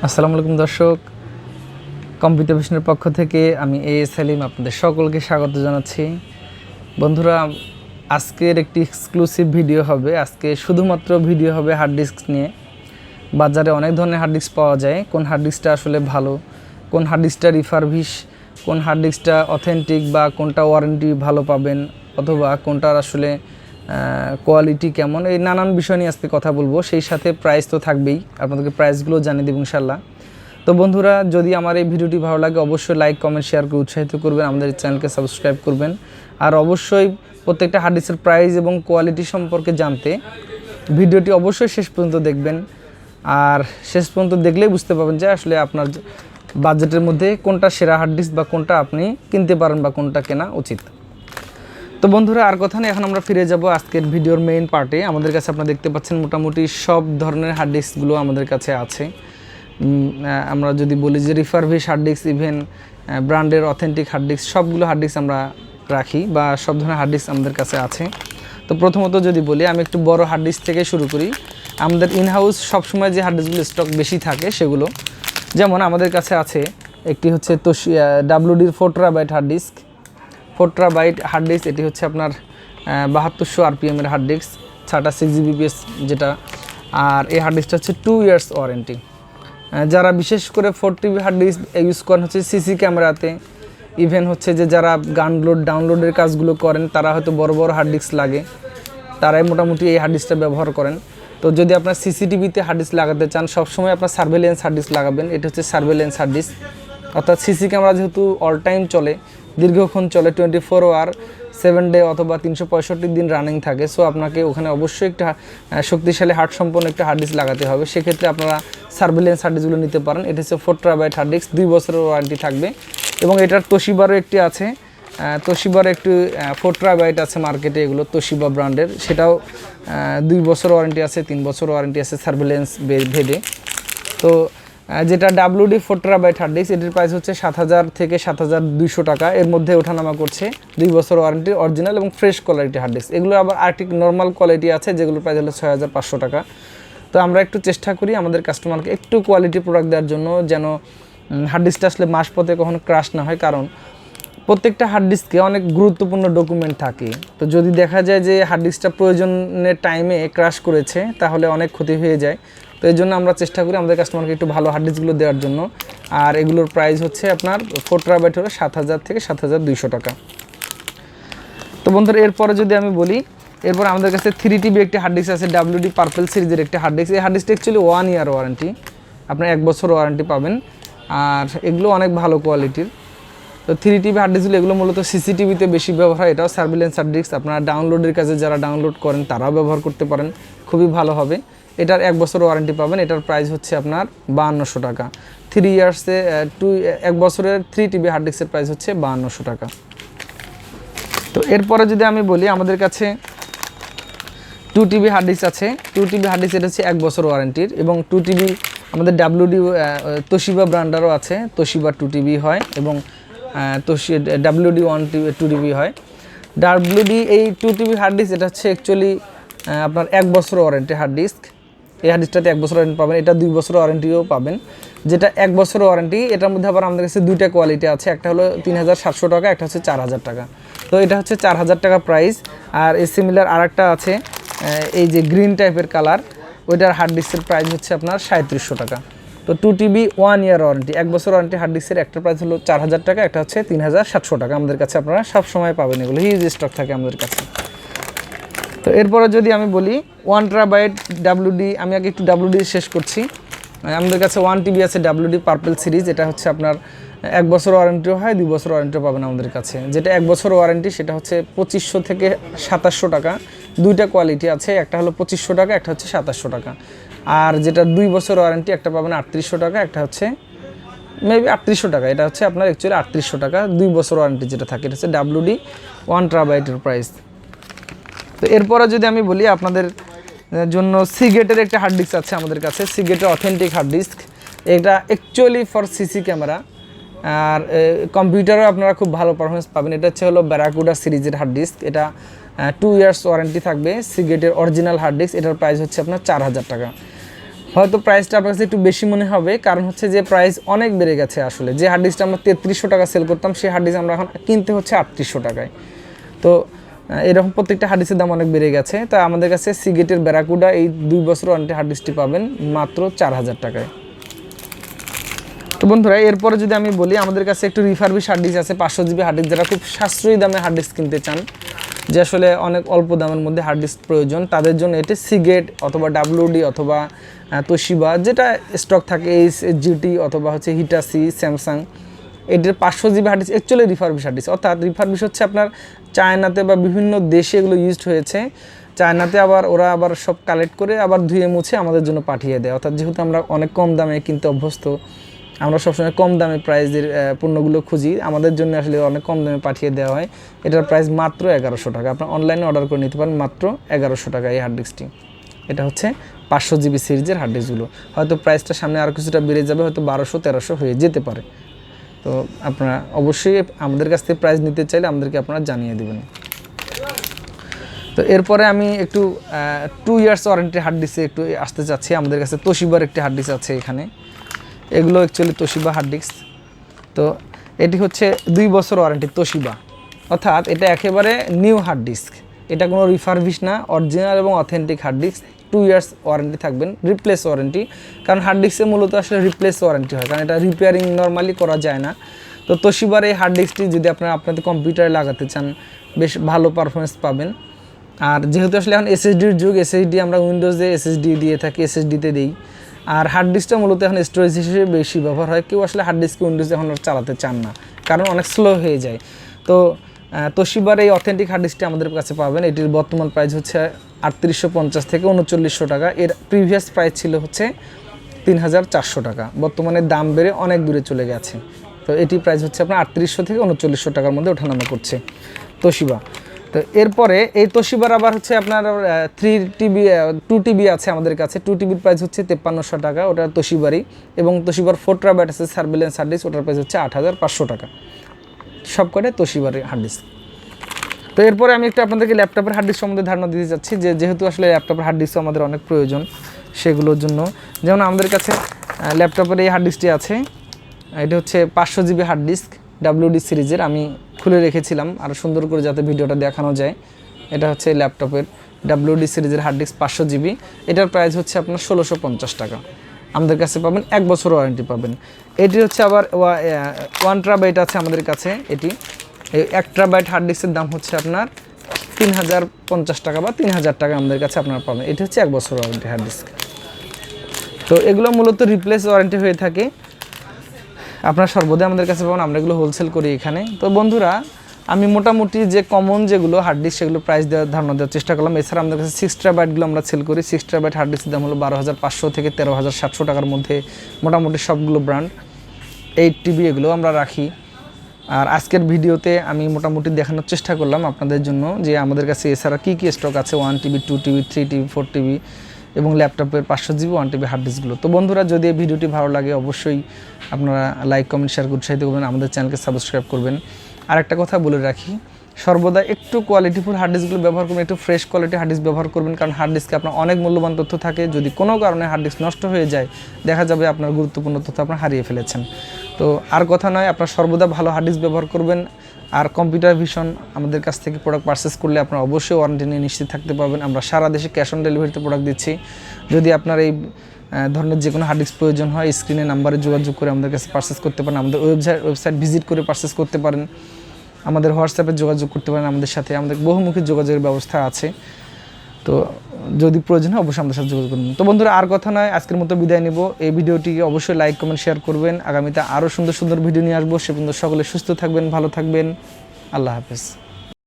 আসসালামু আলাইকুম দর্শক, কম্পিউটার ভিশনের পক্ষ থেকে আমি সেলিম আপনাদের সকলকে স্বাগত জানাচ্ছি। বন্ধুরা, আজকের একটি এক্সক্লুসিভ ভিডিও হবে। আজকে শুধুমাত্র ভিডিও হবে হার্ড ডিস্ক নিয়ে। বাজারে অনেক ধরনের হার্ড ডিস্ক পাওয়া যায়, কোন হার্ড ডিস্কটা আসলে ভালো, কোন হার্ড ডিস্কটা রিফারবিশ, কোন হার্ড ডিস্কটা অথেন্টিক বা কোনটা ওয়ারেন্টি ভালো পাবেন, অথবা কোনটার আসলে কোয়ালিটি কেমন, এই নানান বিষয় নিয়ে আজকে কথা বলবো। সেই সাথে প্রাইস তো থাকবেই, আপনাদেরকে প্রাইসগুলো জানিয়ে দেবো ইনশাল্লাহ। তো বন্ধুরা, যদি আমার এই ভিডিওটি ভালো লাগে অবশ্যই লাইক কমেন্ট শেয়ার করে উৎসাহিত করবেন, আমাদের চ্যানেলকে সাবস্ক্রাইব করবেন। আর অবশ্যই প্রত্যেকটা হার্ড ডিস্কের প্রাইস এবং কোয়ালিটি সম্পর্কে জানতে ভিডিওটি অবশ্যই শেষ পর্যন্ত দেখবেন। আর শেষ পর্যন্ত দেখলেই বুঝতে পারবেন যে আসলে আপনার বাজেটের মধ্যে কোনটা সেরা হার্ড ডিস্ক বা কোনটা আপনি কিনতে পারেন বা কোনটা কেনা উচিত। তো বন্ধুরা, আর কথা নেই, এখন আমরা ফিরে যাব আজকের ভিডিওর মেইন পার্টে। আমাদের কাছে আপনারা দেখতে পাচ্ছেন মোটামুটি সব ধরনের হার্ড ডিস্কগুলো আমাদের কাছে আছে। আমরা যদি বলি যে রিফারবিশ হার্ড ডিস্ক, ইভেন ব্র্যান্ডের অথেন্টিক হার্ড ডিস্ক, সবগুলো হার্ড ডিস্ক আমরা রাখি বা সব ধরনের হার্ড ডিস্ক আমাদের কাছে আছে। তো প্রথমত যদি বলি, আমি একটু বড় হার্ড ডিস্ক থেকে শুরু করি। আমাদের ইনহাউস সবসময় যে হার্ড ডিস্কগুলো স্টক বেশি থাকে সেগুলো, যেমন আমাদের কাছে আছে একটি হচ্ছে ডাব্লিউডির 4TB hard disk. 4TB hard disk, এটি হচ্ছে আপনার 7200 RPM এর হার্ড ডিস্ক, 6GB যেটা। আর এই হার্ড ডিস্কটা হচ্ছে 2 ইয়ার্স ওয়ারেন্টি। যারা বিশেষ করে 4TB হার্ড ডিস্ক ইউজ করেন হচ্ছে সিসি ক্যামেরাতে, ইভেন হচ্ছে যে যারা ডাউনলোডের কাজগুলো করেন, তারা হয়তো বড় বড় হার্ড ডিস্ক লাগে, তারাই মোটামুটি এই হার্ড ডিস্কটা ব্যবহার করেন। তো যদি আপনার সিসিটিভিতে হার্ড ডিস্ক লাগাতে চান, সবসময় আপনার সার্ভেলেন্স হার্ড ডিস্ক লাগাবেন। এটা হচ্ছে সার্ভেলেন্স হার্ড ডিস্ক, অর্থাৎ সিসি ক্যামেরা যেহেতু অল টাইম চলে, দীর্ঘক্ষণ চলে, 24 আওয়ার 7 ডে অথবা 365 দিন রানিং থাকে। সো আপনাকে ওখানে অবশ্যই একটা শক্তিশালী হার্ড সম্পন্ন একটা হার্ড ডিস্ক লাগাতে হবে। সেক্ষেত্রে আপনারা সার্ভেলেন্স হার্ড ডিস্কগুলো নিতে পারেন। এটা হচ্ছে 4TB হার্ড ডিস্ক, 2 বছরের ওয়ারেন্টি থাকবে। এবং এটার তোশিবারও একটি আছে, তোশিবার একটু 4TB আছে মার্কেটে, এগুলো তোশিবা ব্র্যান্ডের, সেটাও 2 বছর ওয়ারেন্টি আছে, 3 বছর ওয়ারেন্টি আছে সার্ভেলেন্স ভেদে। তো যেটা ডাব্লিউডি 4TB হার্ড ডিস্ক, এটির প্রাইস হচ্ছে 7000 থেকে 7200 টাকা, এর মধ্যে ওঠানামা করছে। 2 বছর ওয়ারেন্টি, অরিজিনাল এবং ফ্রেশ কোয়ালিটি হার্ড ডিস্ক। এগুলো আবার আর্টিক নর্মাল কোয়ালিটি আছে, যেগুলোর প্রাইস হলো 6500 টাকা। তো আমরা একটু চেষ্টা করি আমাদের কাস্টমারকে একটু কোয়ালিটি প্রোডাক্ট দেওয়ার জন্য, যেন হার্ড ডিস্কটা আসলে মাস পথে কখনো ক্রাশ না হয়। কারণ প্রত্যেকটা হার্ড ডিস্কে অনেক গুরুত্বপূর্ণ ডকুমেন্ট থাকে। তো যদি দেখা যায় যে হার্ড ডিস্কটা প্রয়োজনের টাইমে ক্রাশ করেছে, তাহলে অনেক ক্ষতি হয়ে যায়। তো এই জন্য আমরা চেষ্টা করি আমাদের কাস্টমারকে একটু ভালো হার্ড ডিস্কগুলো দেওয়ার জন্য। আর এগুলোর প্রাইস হচ্ছে আপনার 4TB হলো 7000 থেকে 7200 টাকা। তো বন্ধুরা, এরপরে যদি আমি বলি, এরপর আমাদের কাছে 3TB একটি হার্ড ডিস্ক আছে, ডাব্লিউডি পার্পল সিরিজের একটি হার্ড ডিস্ক। এই হার্ড ডিস্কটা অ্যাকচুয়ালি 1 ইয়ার ওয়ারেন্টি, আপনার 1 বছর ওয়ারেন্টি পাবেন। আর এগুলো অনেক ভালো কোয়ালিটির। তো 3TB হার্ড ডিস্কগুলো এগুলো মূলত সিসিটিভিতে বেশি ব্যবহার হয়। এটাও সার্ভেলেন্স হার্ড ডিস্ক, আপনারা ডাউনলোডের কাজে যারা ডাউনলোড করেন তারাও ব্যবহার করতে পারেন, খুবই ভালো হবে। এটার 1 বছর ওয়ারেন্টি পাবেন। এটার প্রাইস হচ্ছে আপনার 5200 টাকা। 3 ইয়ার্সে 1 বছরের 3TB হার্ড ডিস্কের প্রাইস হচ্ছে 5200 টাকা। তো এরপরে যদি আমি বলি, আমাদের কাছে 2TB হার্ড ডিস্ক আছে। 2TB হার্ড ডিস্ক, এটা হচ্ছে 1 বছর ওয়ারেন্টির। এবং 2TB আমাদের ডাব্লিউডি তোশিবা ব্র্যান্ডারও আছে, তোশিবা 2TB হয়, এবং ডাব্লিউডি 2TB হয়। ডাব্লিউডি এই 2TB হার্ড ডিস্ক, এটা হচ্ছে অ্যাকচুয়ালি আপনার 1 বছর ওয়ারেন্টি হার্ড ডিস্ক। এই হার্ড ডিস্কটাতে 1 বছর ওয়ারেন্টি পাবেন, এটা 2 বছর ওয়ারেন্টিও পাবেন। যেটা 1 বছর ওয়ারেন্টি, এটার মধ্যে আবার আমাদের কাছে 2টা কোয়ালিটি আছে, একটা হলো 3700 টাকা, একটা হচ্ছে 4000 টাকা। তো এটা হচ্ছে 4000 টাকা প্রাইস। আর এই সিমিলার আরেকটা আছে, এই যে গ্রিন টাইপের কালার, ওইটার হার্ড ডিস্কের প্রাইস হচ্ছে আপনার 3700 টাকা। তো 2TB 1 ইয়ার ওয়ারেন্টি, 1 বছর ওয়ারেন্টি হার্ড ডিস্কের একটা প্রাইস হলো 4000 টাকা, একটা হচ্ছে 3700 টাকা। আমাদের কাছে আপনারা সব সময় পাবেন, এগুলো হিউজ স্টক থাকে আমাদের কাছে। তো এরপরে যদি আমি বলি 1TB ডাব্লিউডি, আমি আগে একটু ডাব্লিউডি শেষ করছি। আমাদের কাছে 1TB আছে ডাব্লিউডি পার্পল সিরিজ, এটা হচ্ছে আপনার 1 বছর ওয়ারেন্টিও হয়, 2 বছর ওয়ারেন্টিও পাবেন আমাদের কাছে। যেটা 1 বছর ওয়ারেন্টি, সেটা হচ্ছে 2500 থেকে 2700 টাকা। 2টা কোয়ালিটি আছে, একটা হলো 2500 টাকা, একটা হচ্ছে 2700 টাকা। আর যেটা 2 বছর ওয়ারেন্টি, একটা পাবেন 3800 টাকা, একটা হচ্ছে মেবি 3800 টাকা। এটা হচ্ছে আপনার অ্যাকচুয়ালি 3800 টাকা 2 বছর ওয়ারেন্টি যেটা থাকে, এটা হচ্ছে ডাব্লিউডি 1TB এর প্রাইস। তো এরপরে যদি আমি বলি, আপনাদের জন্য সিগেটের একটা হার্ড ডিস্ক আছে আমাদের কাছে, সিগেটের অথেন্টিক হার্ড ডিস্ক। এটা অ্যাকচুয়ালি ফর সিসি ক্যামেরা, আর কম্পিউটারও আপনারা খুব ভালো পারফরমেন্স পাবেন। এটা হচ্ছে হলো ব্যারাকুডা সিরিজের হার্ড ডিস্ক। এটা 2 ইয়ার্স ওয়ারেন্টি থাকবে, সিগেটের অরিজিনাল হার্ড ডিস্ক। এটার প্রাইস হচ্ছে আপনার 4000 টাকা। হয়তো প্রাইসটা আপনার কাছে একটু বেশি মনে হবে, কারণ হচ্ছে যে প্রাইস অনেক বেড়ে গেছে। আসলে যে হার্ড ডিস্কটা আমরা 3300 টাকা সেল করতাম, সেই হার্ড ডিস্ক আমরা এখন কিনতে হচ্ছে 3800 টাকায়। তো এরকম প্রত্যেকটা হার্ড ডিস্কের দাম অনেক বেড়ে গেছে। তো আমাদের কাছে সিগেটের ব্যারাকুডা এই 2 বছর ওয়ারেন্টি হার্ড ডিস্কটি পাবেন মাত্র 4000 টাকায়। তো বন্ধুরা, এরপরে যদি আমি বলি, আমাদের কাছে একটু রিফারবিশ হার্ড ডিস্ক আছে 500 জিবি হার্ড ডিস্ক। যারা খুব সাশ্রয়ী দামে হার্ড ডিস্ক কিনতে চান, যে আসলে অনেক অল্প দামের মধ্যে হার্ড ডিস্ক প্রয়োজন, তাদের জন্য এটি সিগেট অথবা ডাব্লিউডি অথবা তোশিবা যেটা স্টক থাকে, এইচজিটি অথবা হচ্ছে হিটাচি, স্যামসাং, এটির 500 GB hard disk actually refurbish hard disk. অর্থাৎ রিফারবিশ হচ্ছে আপনার চায়নাতে বা বিভিন্ন দেশে এগুলো ইউজড হয়েছে। চায়নাতে আবার ওরা আবার সব কালেক্ট করে আবার ধুয়ে মুছে আমাদের জন্য পাঠিয়ে দেয়। অর্থাৎ যেহেতু আমরা অনেক কম দামে কিনতে অভ্যস্ত, আমরা সবসময় কম দামে প্রাইসের পণ্যগুলো খুঁজি, আমাদের জন্য আসলে অনেক কম দামে পাঠিয়ে দেওয়া হয়। এটার প্রাইস মাত্র 1100 টাকা। আপনার অনলাইনে অর্ডার করে নিতে পারেন মাত্র 1100 টাকা এই হার্ড ডিস্কটি। এটা হচ্ছে 500 জিবি সিরিজের হার্ড ডিস্কগুলো। হয়তো প্রাইসটা সামনে আরও কিছুটা বেড়ে যাবে, হয়তো 1200-1300 হয়ে যেতে পারে। তো আপনারা অবশ্যই আমাদের কাছ থেকে প্রাইস নিতে চাইলে আমাদেরকে আপনারা জানিয়ে দেবেন। তো এরপরে আমি একটু 2 ইয়ার্স ওয়ারেন্টি হার্ড ডিস্কে একটু আসতে চাচ্ছি। আমাদের কাছে তোশিবার একটি হার্ড ডিস্ক আছে এখানে। এগুলো অ্যাকচুয়ালি তোশিবা হার্ড ডিস্ক। তো এটি হচ্ছে 2 বছর ওয়ারেন্টি তোশিবা, অর্থাৎ এটা একেবারে নিউ হার্ড ডিস্ক। এটা কোনো রিফারবিশ না, অরিজিনাল এবং authentic hard disk. 2 years warranty থাকবেন, রিপ্লেস ওয়ারেন্টি। কারণ হার্ড ডিস্কে মূলত আসলে রিপ্লেস ওয়ারেন্টি হয়, কারণ এটা রিপেয়ারিং নর্মালি করা যায় না। তো তোশিবার এই হার্ড ডিস্কটি যদি আপনারা আপনাদের কম্পিউটারে লাগাতে চান, বেশ ভালো পারফরমেন্স পাবেন। আর যেহেতু আসলে এখন এসএসডির যুগ, এসএসডি আমরা উইন্ডোজে এসএসডি দিয়ে থাকি, এসএসডিতে দিই। আর হার্ড ডিস্কটা মূলত এখন স্টোরেজ হিসেবে বেশি ব্যবহার হয়। কেউ আসলে হার্ড ডিস্কে উইন্ডোজ এখন আর চালাতে চান না, কারণ অনেক স্লো হয়ে যায়। তো তোশিবার এই অথেন্টিক হার্ড ডিস্কটি আমাদের কাছে পাবেন। এটির বর্তমান প্রাইস হচ্ছে 3850 থেকে 3900 টাকা। এর প্রিভিয়াস প্রাইস ছিল হচ্ছে 3400 টাকা। বর্তমানে দাম বেড়ে অনেক দূরে চলে গেছে। তো এটি প্রাইস হচ্ছে আপনার 3800 থেকে 3900 টাকার মধ্যে ওঠানামা করছে তোশিবা। তো এরপরে এই তোশিবার আবার হচ্ছে আপনার 2TB আছে আমাদের কাছে। 2TBর প্রাইস হচ্ছে 5300 টাকা, ওটা তোশিবারই। এবং তোশিবার 4TB আছে সার্ভেলেন্স হার্ড ডিস্ক, ওটার প্রাইস হচ্ছে 8500 টাকা। সব কটাই তোশিবারের হার্ড ডিস্ক। তো এরপরে আমি একটু আপনাদেরকে ল্যাপটপের হার্ড ডিস্ক সম্বন্ধে ধারণা দিতে চাচ্ছি, যেহেতু আসলে ল্যাপটপের হার্ড ডিস্ক আমাদের অনেক প্রয়োজন সেগুলোর জন্য। যেমন আমাদের কাছে ল্যাপটপের এই হার্ড ডিস্কটি আছে। এটা হচ্ছে 500 জিবি হার্ড ডিস্ক ডাব্লিউডি সিরিজের। আমি খুলে রেখেছিলাম আরও সুন্দর করে যাতে ভিডিওটা দেখানো যায়। এটা হচ্ছে ল্যাপটপের ডাব্লিউডি সিরিজের হার্ড ডিস্ক 500 জিবি। এটার প্রাইস হচ্ছে আপনার 1650 টাকা। আমাদের কাছে পাবেন 1 বছর ওয়ারেন্টি পাবেন। এটি হচ্ছে আবার 1 টেরাবাইট আছে আমাদের কাছে। এটি 1 টেরাবাইট হার্ড ডিস্কের দাম হচ্ছে আপনার 3050 টাকা বা 3000 টাকা আমাদের কাছে আপনারা পাবেন। এটি হচ্ছে 1 বছর ওয়ারেন্টি হার্ড ডিস্ক। তো এগুলো মূলত রিপ্লেস ওয়ারেন্টি হয়ে থাকে। আপনারা সর্বদা আমাদের কাছে পাবেন, আমরা এগুলো হোলসেল করি এখানে। তো বন্ধুরা, আমি মোটামুটি যে কমন যেগুলো হার্ড ডিস্ক সেগুলো প্রাইস ধারণা দেওয়ার চেষ্টা করলাম। এছাড়া আমাদের কাছে 6 টেরাবাইটগুলো আমরা সেল করি। 6 টেরাবাইট হার্ড ডিস্কের দাম হলো 12500 থেকে 13700 টাকার মধ্যে মোটামুটি সবগুলো ব্র্যান্ড। 8TB এগুলো আমরা রাখি। আর আজকের ভিডিওতে আমি মোটামুটি দেখানোর চেষ্টা করলাম আপনাদের জন্য যে আমাদের কাছে এছাড়া কী কী স্টক আছে 1TB, 2TB, 3TB, 4TB এবং ল্যাপটপের 500 জিবি 1TB হার্ড ডিস্কগুলো। তো বন্ধুরা, যদি এই ভিডিওটি ভালো লাগে অবশ্যই আপনারা লাইক, কমেন্ট, শেয়ার করে উৎসাহিত করবেন, আমাদের চ্যানেলকে সাবস্ক্রাইব করবেন। আর একটা কথা বলে রাখি, সর্বদা একটু কোয়ালিটিফুল হার্ড ডিস্কগুলো ব্যবহার করবেন, একটু ফ্রেশ কোয়ালিটি হার্ড ডিস্ক ব্যবহার করবেন। কারণ হার্ড ডিস্কে আপনার অনেক মূল্যবান তথ্য থাকে। যদি কোনো কারণে হার্ড ডিস্ক নষ্ট হয়ে যায়, দেখা যাবে আপনার গুরুত্বপূর্ণ তথ্য আপনার হারিয়ে ফেলেছেন। তো আর কথা নয়, আপনার সর্বদা ভালো হার্ড ডিস্ক ব্যবহার করবেন। আর কম্পিউটার ভিশন আমাদের কাছ থেকে প্রোডাক্ট পারচেস করলে আপনারা অবশ্যই ওয়ারেন্টি নিয়ে নিশ্চিত থাকতে পারবেন। আমরা সারা দেশে ক্যাশ অন ডেলিভারিতে প্রোডাক্ট দিচ্ছি। যদি আপনার এই ধরনের যে কোনো হার্ড ডিস্ক প্রয়োজন হয়, স্ক্রিনে নাম্বারে যোগাযোগ করে আমাদের কাছে পারচেস করতে পারেন। আমাদের ওয়েবসাইট ভিজিট করে পারচেস করতে পারেন। আমাদের হোয়াটসঅ্যাপে যোগাযোগ করতে পারেন আমাদের সাথে। আমাদের বহুমুখী যোগাযোগের ব্যবস্থা আছে। তো যদি প্রয়োজন হয় অবশ্যই আমাদের সাথে যোগাযোগ করবেন। তো বন্ধুরা, আর কথা নয়, আজকের মতো বিদায় নেব। এই ভিডিওটিকে অবশ্যই লাইক, কমেন্ট, শেয়ার করবেন। আগামীতে আরও সুন্দর সুন্দর ভিডিও নিয়ে আসবো। সে পর্যন্ত সকলে সুস্থ থাকবেন, ভালো থাকবেন। আল্লাহ হাফেজ।